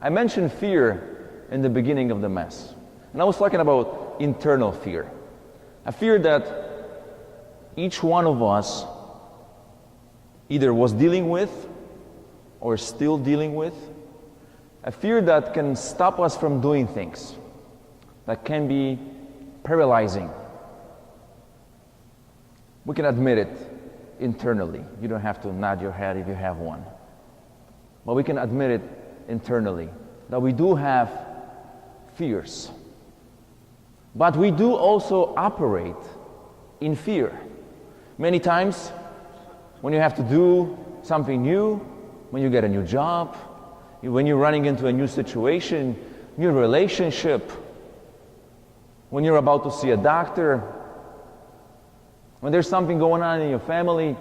I mentioned fear in the beginning of the Mass. And I was talking about internal fear. A fear that each one of us either was dealing with or still dealing with. A fear that can stop us from doing things, that can be paralyzing. We can admit it internally. You don't have to nod your head if you have one. But we can admit it internally, that we do have fears. But we do also operate in fear. Many times, when you have to do something new, when you get a new job, when you're running into a new situation, new relationship, when you're about to see a doctor, when there's something going on in your family,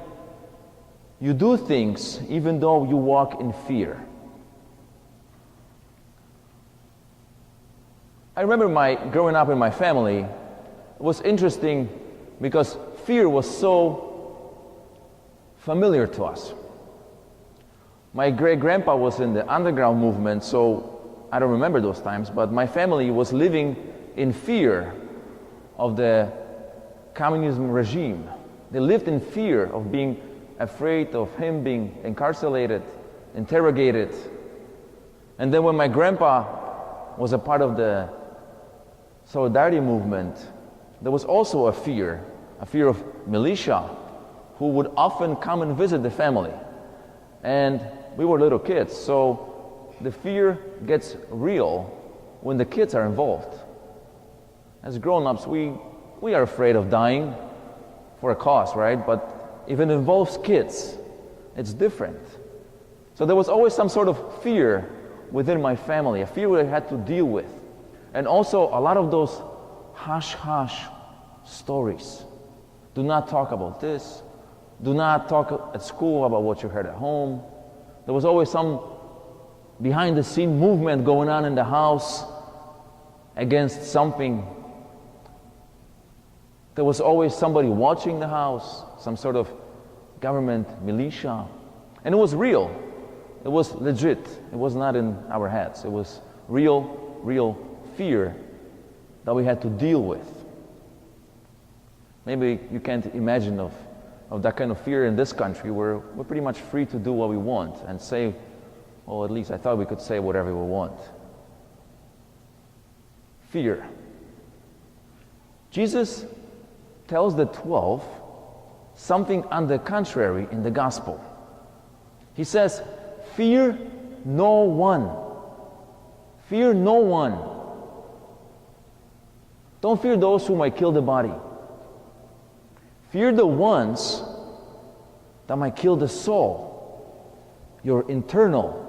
you do things even though you walk in fear. I remember growing up in my family, it was interesting because fear was so familiar to us. My great-grandpa was in the underground movement, so I don't remember those times, but my family was living in fear of the communism regime. They lived in fear of being afraid of him being incarcerated, interrogated. And then when my grandpa was a part of the Solidarity movement, there was also a fear of militia who would often come and visit the family. And we were little kids, so the fear gets real when the kids are involved. As grown-ups, we are afraid of dying for a cause, right? But if it involves kids, it's different. So there was always some sort of fear within my family, a fear I had to deal with. And also a lot of those hush-hush stories. Do not talk about this. Do not talk at school about what you heard at home. There was always some behind-the-scene movement going on in the house against something. There was always somebody watching the house, some sort of government militia. And it was real. It was legit. It was not in our heads. It was real fear that we had to deal with. Maybe you can't imagine of that kind of fear in this country where we're pretty much free to do what we want and say, well, at least I thought we could say whatever we want. Fear. Jesus tells the 12 something on the contrary in the gospel. He says, fear no one. Fear no one. Don't fear those who might kill the body. Fear the ones that might kill the soul, your internal.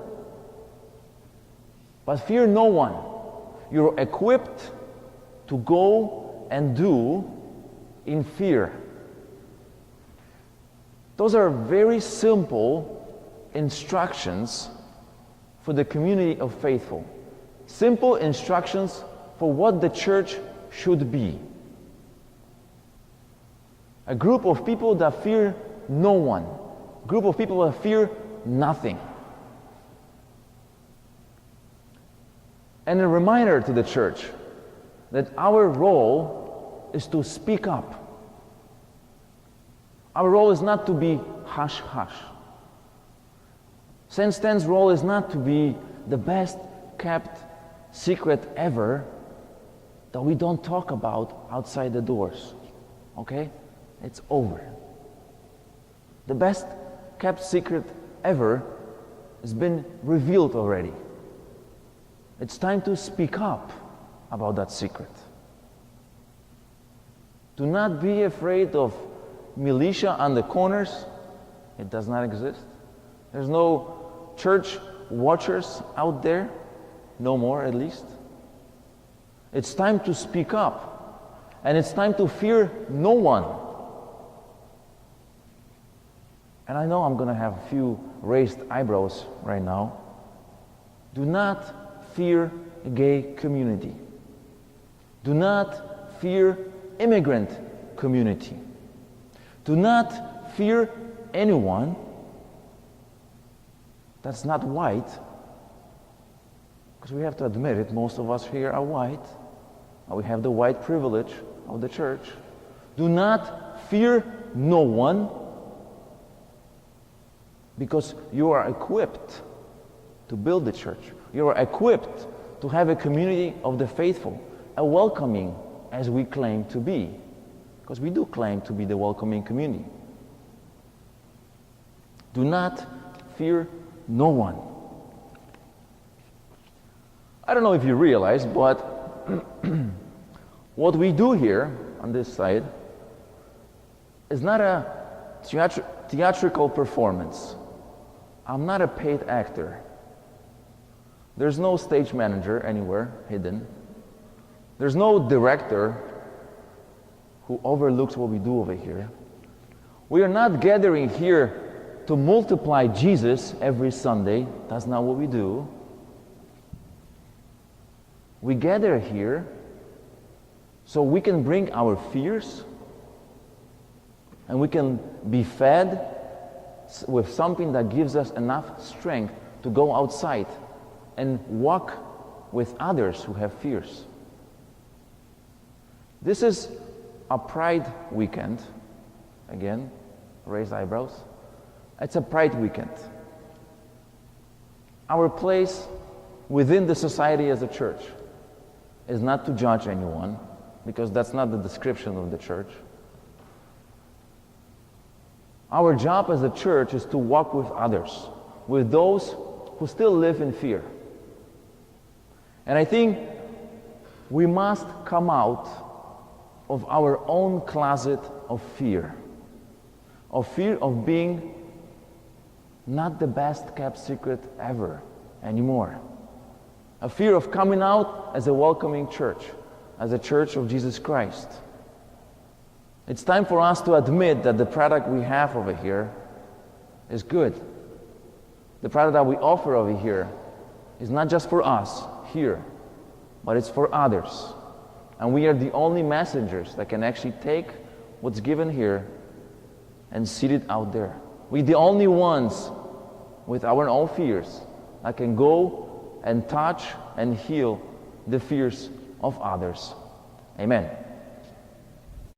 But fear no one. You're equipped to go and do in fear. Those are very simple instructions for the community of faithful. Simple instructions for what the church should be. A group of people that fear no one. A group of people that fear nothing. And a reminder to the church that our role is to speak up. Our role is not to be hush-hush. St. Stan's role is not to be the best kept secret ever that we don't talk about outside the doors. Okay? It's over. The best kept secret ever has been revealed already. It's time to speak up about that secret. Do not be afraid of militia on the corners. It does not exist. There's no church watchers out there. No more, at least. It's time to speak up. And it's time to fear no one. And I know I'm going to have a few raised eyebrows right now. Do not fear a gay community. Do not fear immigrant community. Do not fear anyone that's not white Because we have to admit it, most of us here are white. And we have the white privilege of the church. Do not fear no one, because you are equipped to build the church. You are equipped to have a community of the faithful, a welcoming as we claim to be. Because we do claim to be the welcoming community. Do not fear no one. I don't know if you realize, but what we do here on this side is not a theatrical performance. I'm not a paid actor. There's no stage manager anywhere hidden. There's no director who overlooks what we do over here. We are not gathering here to multiply Jesus every Sunday. That's not what we do. We gather here so we can bring our fears and we can be fed with something that gives us enough strength to go outside and walk with others who have fears. This is a Pride weekend. Again, raised eyebrows. It's a Pride weekend. Our place within the society as a church is not to judge anyone, because that's not the description of the church. Our job as a church is to walk with others, with those who still live in fear. And I think we must come out of our own closet of fear of being not the best kept secret ever anymore. A fear of coming out as a welcoming church, as a church of Jesus Christ. It's time for us to admit that the product we have over here is good. The product that we offer over here is not just for us here, but it's for others. And we are the only messengers that can actually take what's given here and seed it out there. We're the only ones with our own fears that can go and touch and heal the fears of others. Amen.